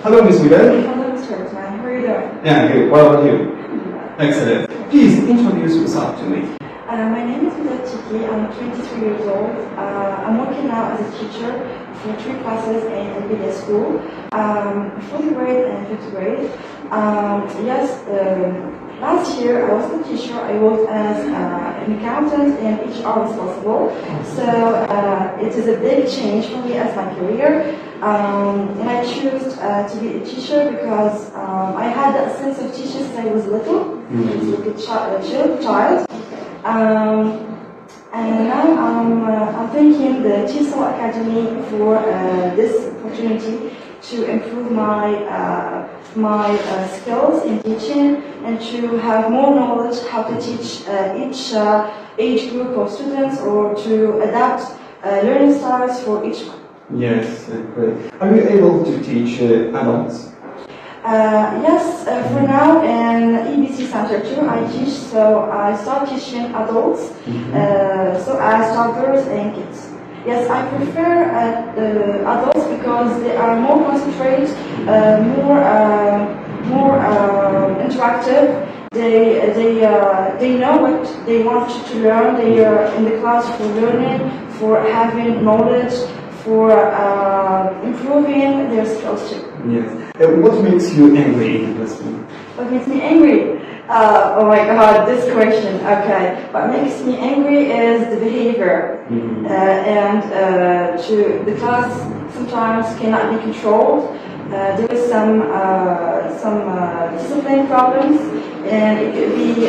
Hello, Ms. Vidal. Hello, Mr. Othmane. How are you doing? Yeah, good. What about you? Excellent. Please introduce yourself to me. My name is Vidal. I'm 23 years old. I'm working now as a teacher for 3 classes in MBA school, 4th grade and 5th grade. Last year I was a teacher. I worked as an accountant and HR responsible. So it is a big change for me as my career. And I chose to be a teacher because I had that sense of teaching since I was little. I was like a child. And now I'm thanking the TESOL Academy for this opportunity to improve my skills in teaching and to have more knowledge how to teach each age group of students or to adapt learning styles for each one. Yes, great. Are you able to teach adults? Yes, for now in EBC Center 2 I teach, so I start teaching adults, so I start girls and kids. Yes, I prefer adults because they are more concentrated, more interactive. They know what they want to learn. They are in the class for learning, for having knowledge, for improving their skills too. Yes. What makes you angry in the classroom? What makes me angry? Oh my God, this question. Okay, what makes me angry is the behavior, and the class sometimes cannot be controlled. There is some discipline problems, and it could be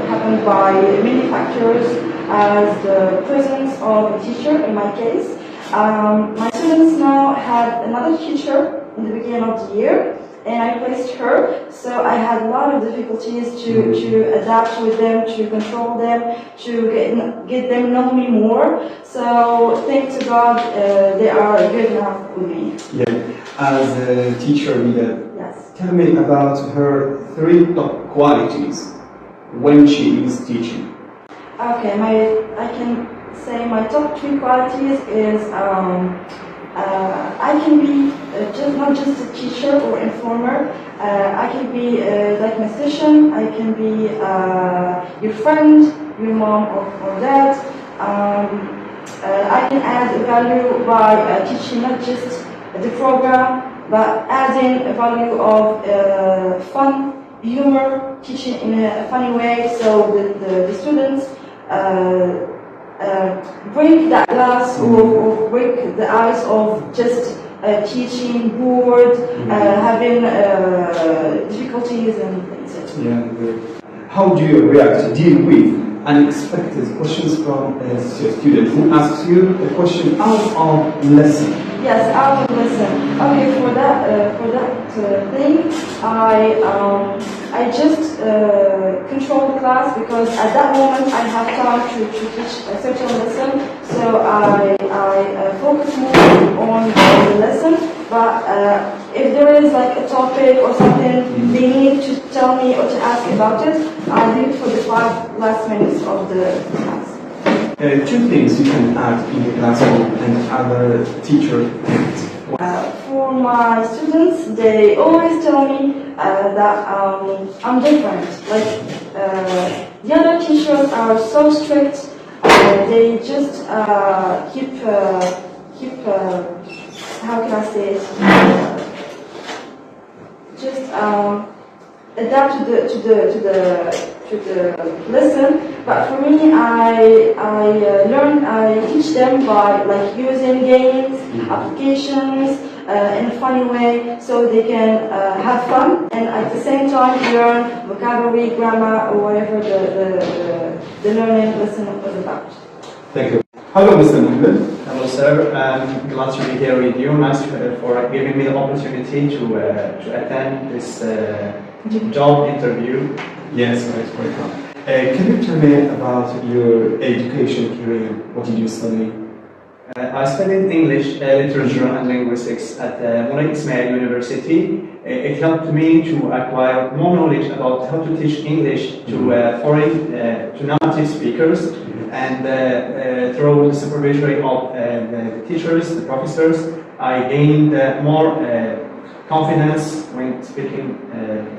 happened by many factors, as the presence of a teacher in my case. My students now had another teacher in the beginning of the year, and I placed her, so I had a lot of difficulties to adapt with them, to control them, to get them know me more. So thanks to God, they are good now with me. Yeah. As a teacher, Yes. tell me about her 3 top qualities when she is teaching. Okay, I can say my top 3 qualities is I can be not just a teacher or informer. I can be like a musician. I can be your friend, your mom or dad. I can add value by teaching not just the program, but adding a value of fun, humor, teaching in a funny way, so the students break that glass or break the ice of just teaching, bored, having difficulties and things. Yeah, good. How do you react to deal with unexpected questions from a student who asks you a question out of lesson? Yes, out of lesson. Okay, for that thing, I just control the class because at that moment I have time to teach a certain lesson. So I focus more on the lesson. But if there is like a topic or something they need to tell me or to ask about it, I do it for the 5 last minutes of the class. 2 things you can add in the classroom and other teacher things. For my students, they always tell me that I'm different. Like the other teachers are so strict. They just keep how can I say it? Just adapt to the lesson. But for me, I teach them by like using games, applications in a funny way, so they can have fun and at the same time learn vocabulary, grammar, or whatever the learning lesson was about. Thank you. Hello, Mr. Mohammed. Hello, sir. I'm glad to be here with you. Nice for giving me the opportunity to attend this job interview. Yes, right, welcome. Can you tell me about your education career? What did you study? I studied English, literature and linguistics at Marrakech University. It helped me to acquire more knowledge about how to teach English to to native speakers, and through the supervision of the teachers, the professors, I gained more confidence when speaking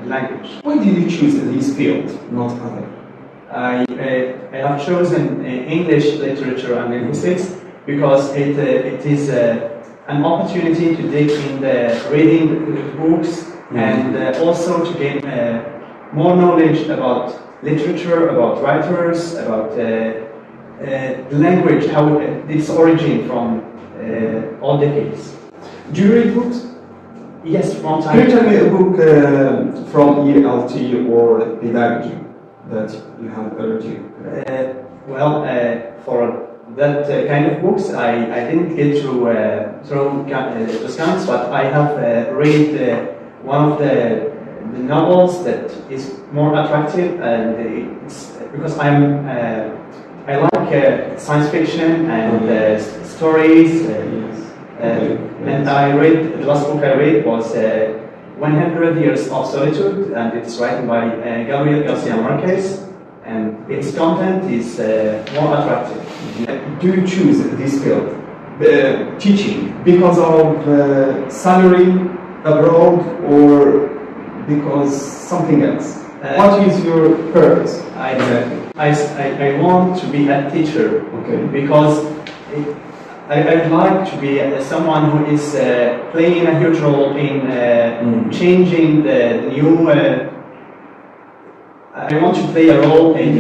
language. Why did you choose this field, not other? I have chosen English literature and linguistics because it is an opportunity to dig in the reading books and also to gain more knowledge about literature, about writers, about the language, how its origin from all decades. Do you read books? Yes, from time Can you to tell me a time. book from ELT or pedagogy that you have already read? For that kind of books, I didn't get to through those kinds, but I have read one of the novels that is more attractive, and it's because I like science fiction and stories. Yes. And I read, the last book I read was 100 Years of Solitude, and it's written by Gabriel Garcia Marquez, and its content is more attractive. Do you choose this field, teaching, because of salary abroad or because something else? What is your purpose? I want to be a teacher, Okay. because I'd like to be someone who is playing a huge role in changing the new. I want to play a role in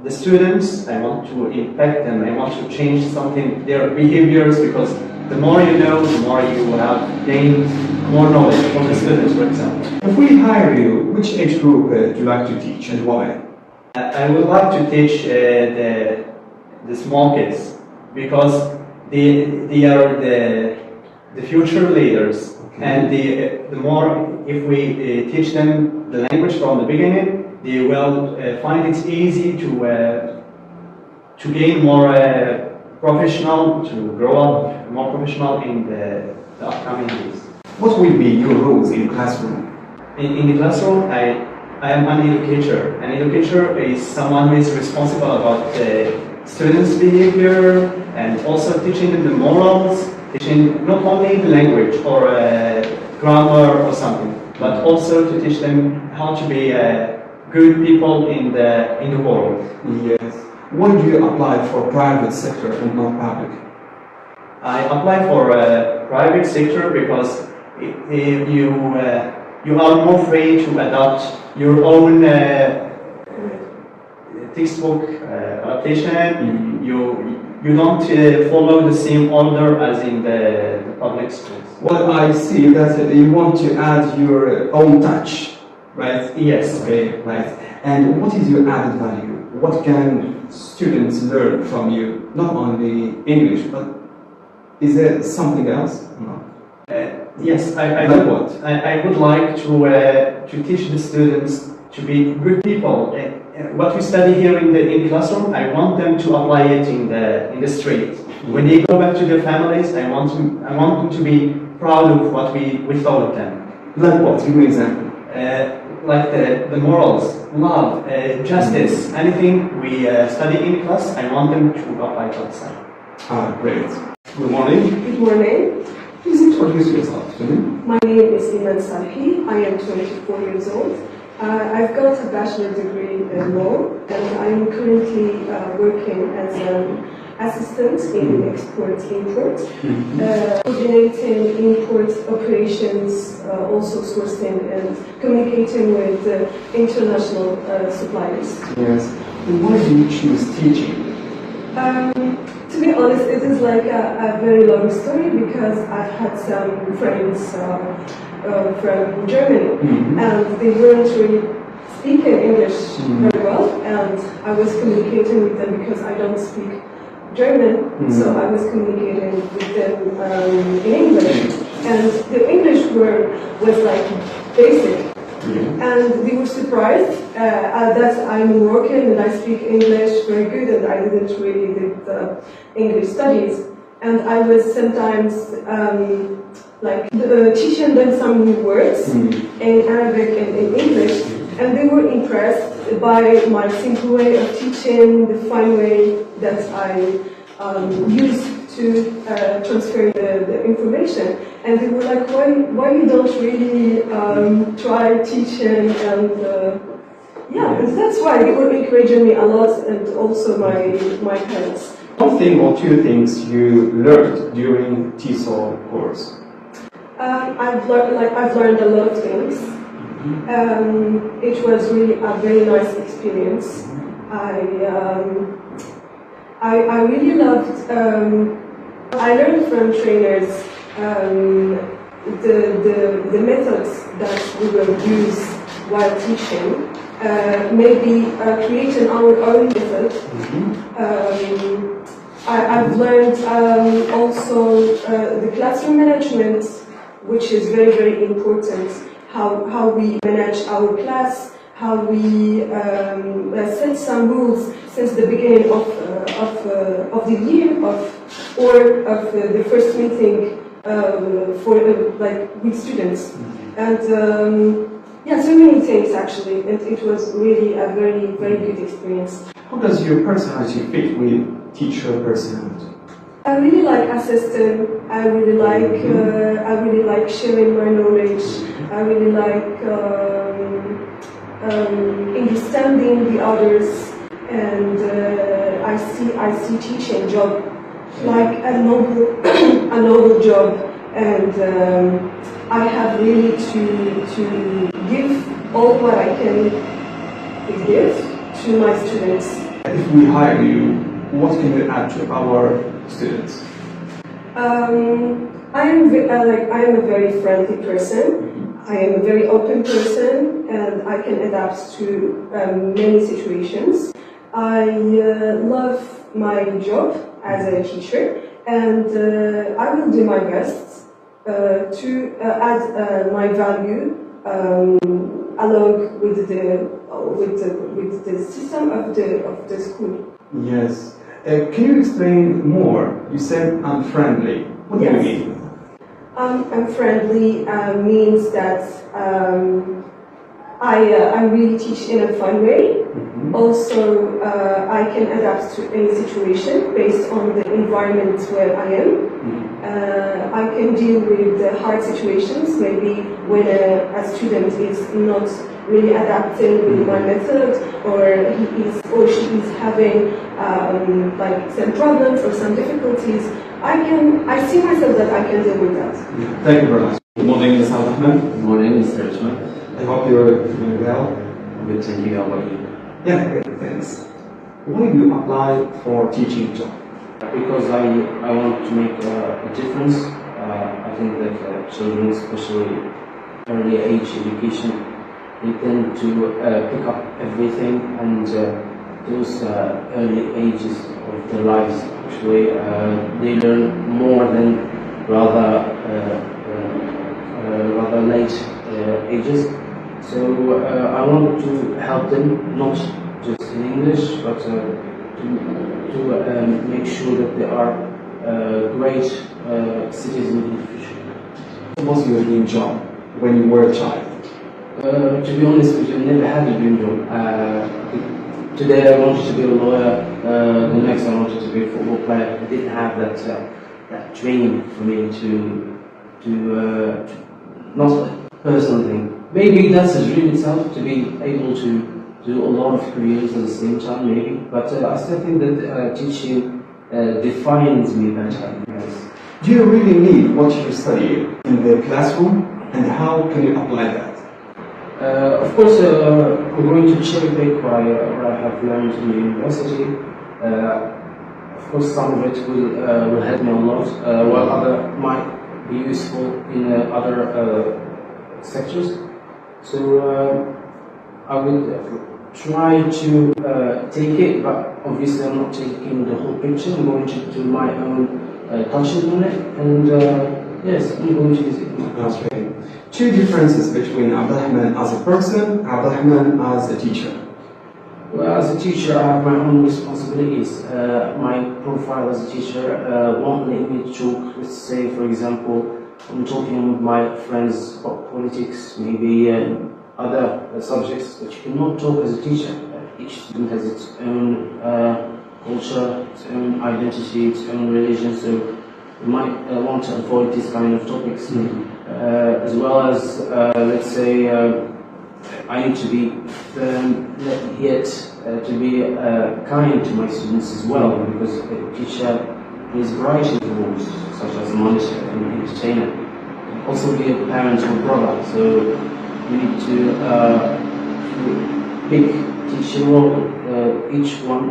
the students. I want to impact them. I want to change something, their behaviors, because the more you know, the more you have gained more knowledge from the students, for example. If we hire you, which age group do you like to teach and why? I would like to teach the small kids, because they are the future leaders, and the more if we teach them the language from the beginning, they will find it easy to gain more professional, to grow up more professional in the upcoming years. What will be your roles in classroom? In the classroom, I am an educator. An educator is someone who is responsible about students' behavior and also teaching them the morals, teaching not only the language or grammar or something, but also to teach them how to be good people in the world. Yes. Why do you apply for private sector and not public? I apply for private sector because you are more free to adopt your own textbook adaptation. You don't follow the same order as in the public schools. Well, I see that you want to add your own touch, right? Yes. Okay, right. And what is your added value? What can students learn from you? Not only English, but is there something else? No. Yes, I would like to teach the students to be good people. What we study here in the classroom, I want them to apply it in the street. When they go back to their families, I want them to be proud of what we taught them. Like what? Give me an example. Like the morals, love, justice, anything we study in class, I want them to apply it outside. Great. Good morning. Good morning. Please introduce yourself to me. My name is Iman Salhi. I am 24 years old. I've got a bachelor degree in law, and I'm currently working as an assistant in export-import, coordinating import operations, also sourcing and communicating with international suppliers. Yes. And why do you choose teaching? To be honest, it is like a very long story because I've had some friends from Germany and they weren't really speaking English very well, and I was communicating with them because I don't speak German, so I was communicating with them in English, and the English was like basic. And they were surprised that I'm Moroccan and I speak English very good, and I didn't really do the English studies. And I was sometimes teaching them some new words in Arabic and in English, and they were impressed by my simple way of teaching, the fine way that I use to transfer the information. And they were like, why you don't really try teaching? And yeah, and that's why they were encouraging me a lot, and also my parents. One thing or two things you learned during TESOL course? I've learned a lot of things. It was really a very nice experience. I really loved. I learned from trainers the methods that we will use while teaching. Maybe creating our own method. I've learned also the classroom management, which is very, very important. How we manage our class, how we set some rules since the beginning of the year, or of the first meeting for with students, and yeah, so many things actually, and it was really a very, very good experience. How does your personality fit with teacher personality? I really like assisting. I really like sharing my knowledge. I really like understanding the others, and I see teaching job like a noble job, and I have really to give all what I can give to my students. If we hire you, what can you add to our students? I am a very friendly person. I am a very open person, and I can adapt to many situations. I love my job as a teacher, and I will do my best to add my value along with the system of the school. Yes. Can you explain more? You said I'm friendly. What do you mean? I'm friendly means that I really teach in a fun way. Also, I can adapt to any situation based on the environment where I am. I can deal with the hard situations, maybe when a student is not really adapting with my method, or he is or she is having some problems or some difficulties. I see myself that I can deal with that. Thank you very much. Good morning, Mr. Othmane. Good morning, Mr. Othmane. I hope you're doing well. Good, thank you. How about you? Yeah, great, thanks. Why do you apply for teaching job? Because I want to make a difference. I think that children, especially early age education, they tend to pick up everything, and those early ages of their lives, actually, they learn more than rather late ages. So I want to help them, not just in English, but to make sure that they are great citizens in the future. What was your dream job when you were a child? To be honest with you, I never had a dream job. Today I wanted to be a lawyer, the next I wanted to be a football player. I didn't have that training for me to not a personal thing. Maybe that's a dream itself, to be able to do a lot of careers at the same time, maybe. But I still think that teaching defines me better. Yes. Do you really need what you study in the classroom, and how can you apply that? Of course, we're going to cherry pick what I have learned in the university. Of course, some of it will help me a lot, while other might be useful in other sectors. So I would try to take it, but obviously I'm not taking the whole picture. I'm going to do my own touches on it, and yes, I'm going to use it. Okay. Two differences between Othmane as a person, Othmane as a teacher. Well, as a teacher, I have my own responsibilities. My profile as a teacher won't let me talk. Let's say, for example, I'm talking with my friends about politics, maybe other subjects, but you cannot talk as a teacher. Each student has its own culture, its own identity, its own religion. So you might want to avoid these kind of topics, as well as let's say I need to be firm, yet to be kind to my students as well, because a teacher is variety of roles, such as a monitor and entertainer. Also be a parent or brother, so you need to pick teaching role, each one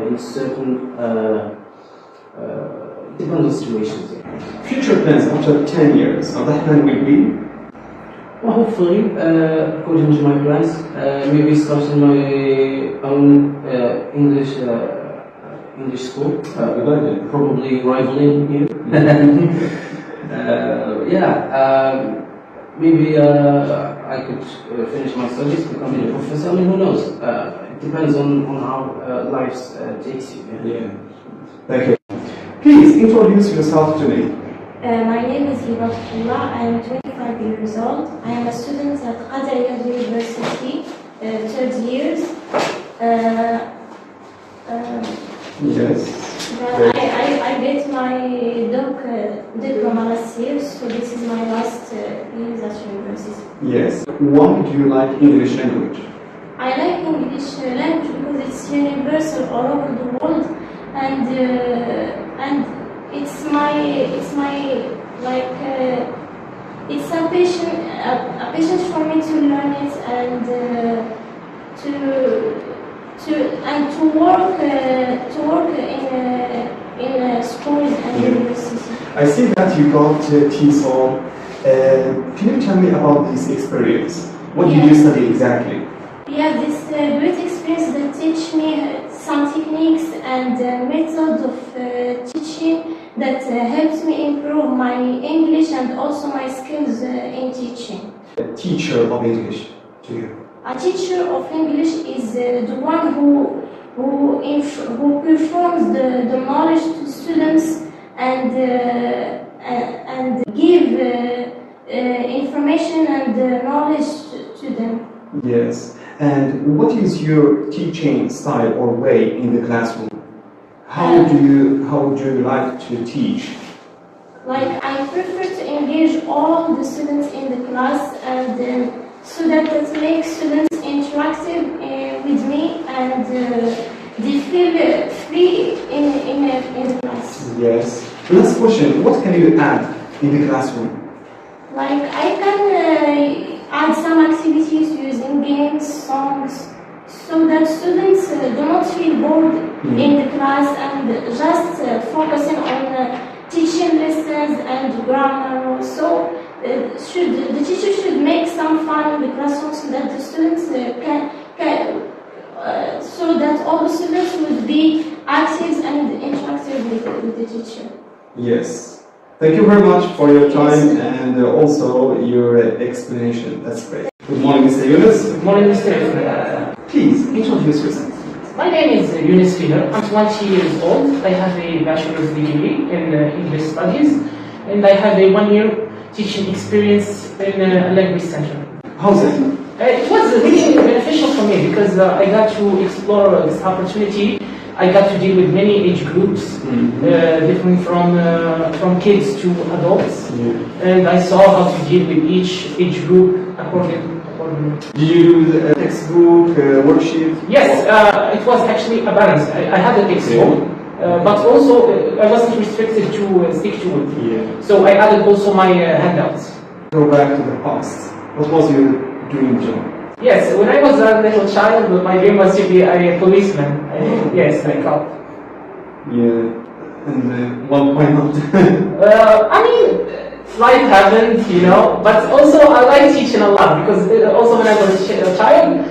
in certain different situations. Future plans after 10 years, Othmane will be? Well, hopefully, according to my plans, maybe starting my own English school, probably rivaling you. Maybe I could finish my studies, become a professor. I mean, who knows? It depends on how life takes you. Yeah. Thank you. Please introduce yourself to me. My name is Hibatullah. I am 25 years old. I am a student at Qatar University, third years. Yes. I get my diploma last year, so this is my last year at university. Yes. Why do you like English language? I like English language because it's universal all over the world, and it's a passion for me to learn it and to work in schools and universities. I see that you got TESOL. Can you tell me about this experience? What did you study exactly? Yeah, this great experience that teach me some techniques and methods of teaching that helps me improve my English and also my skills in teaching. A teacher of English to you. A teacher of English is the one who performs the knowledge to students and give information and knowledge to them. Yes. And what is your teaching style or way in the classroom? How do you like to teach? Like, I prefer to engage all the students in the class, and so that makes students interactive with me, and they feel free in the class. Yes. Last question. What can you add in the classroom? Like, I can add some activities using games, songs, so that students do not feel bored in the class and just focusing on teaching lessons and grammar. So the teacher should make some fun in the classroom so that the students so that all the students would be active and interactive with the teacher. Yes. Thank you very much for your time and also your explanation. That's great. Good morning, Mr. Yunus. Good morning, Mr. Please introduce yourself. My name is Yunus Finer. I'm 20 years old. I have a bachelor's degree in English studies, and I have a 1-year teaching experience in a language center. How's it? It was really beneficial for me because I got to explore this opportunity. I got to deal with many age groups, different from kids to adults, and I saw how to deal with each age group accordingly. Did you use a textbook, worksheet? Yes, it was actually a balance. I had a textbook, but also I wasn't restricted to stick to it. Yeah. So I added also my handouts. Go back to the past. What was your dream job? Yes, when I was a little child, my dream was to be a policeman. Yes, I cop. Yeah. And why not? I mean, life happened, you know, but also I like teaching a lot because also when I was a child,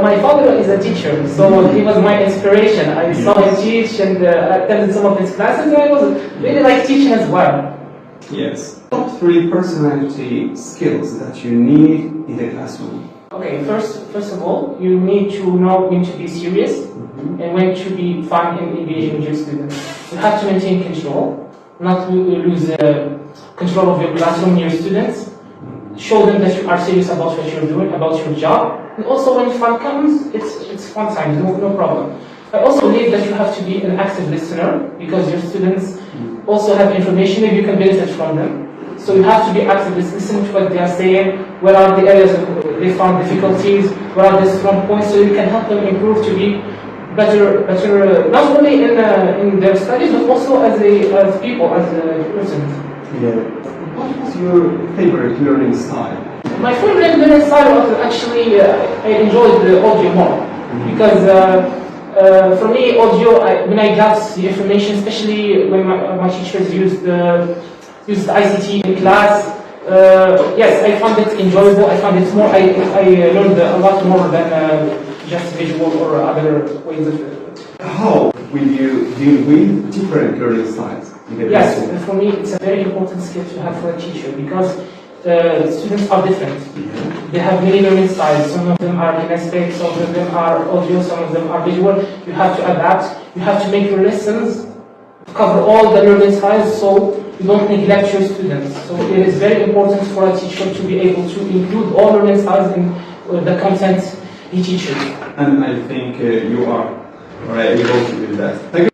my father is a teacher, so he was my inspiration. I saw him teach and attended some of his classes, and I was really like teaching as well. Yes. Top 3 personality skills that you need in the classroom. Okay, first of all, you need to know when to be serious and when to be fun and engaging with your students. You have to maintain control, not lose control of your classroom and your students. Show them that you are serious about what you're doing, about your job. And also when fun comes, it's fun time, no problem. I also believe that you have to be an active listener because your students also have information, maybe you can benefit from them. So you have to be active, listen to what they are saying, where are the areas they found difficulties, where are the strong points, so you can help them improve to be better, not only in their studies, but also as people, as persons. Yeah. What was your favorite learning style? My favorite learning style was actually, I enjoyed the audio more, because for me, audio, when I got the information, especially when my teachers used ICT in class, yes, I found it enjoyable. I found it more. I learned a lot more than just visual or other ways of it. How will you deal with different learning styles? Yes, for me, it's a very important skill to have for a teacher because students are different. They have many learning styles. Some of them are kinesthetic, some of them are audio, some of them are visual. You have to adapt. You have to make your lessons cover all the learning styles so you don't neglect your students. So it is very important for a teacher to be able to include all learning styles in the content he teaches. And I think you are able to do that. Thank you.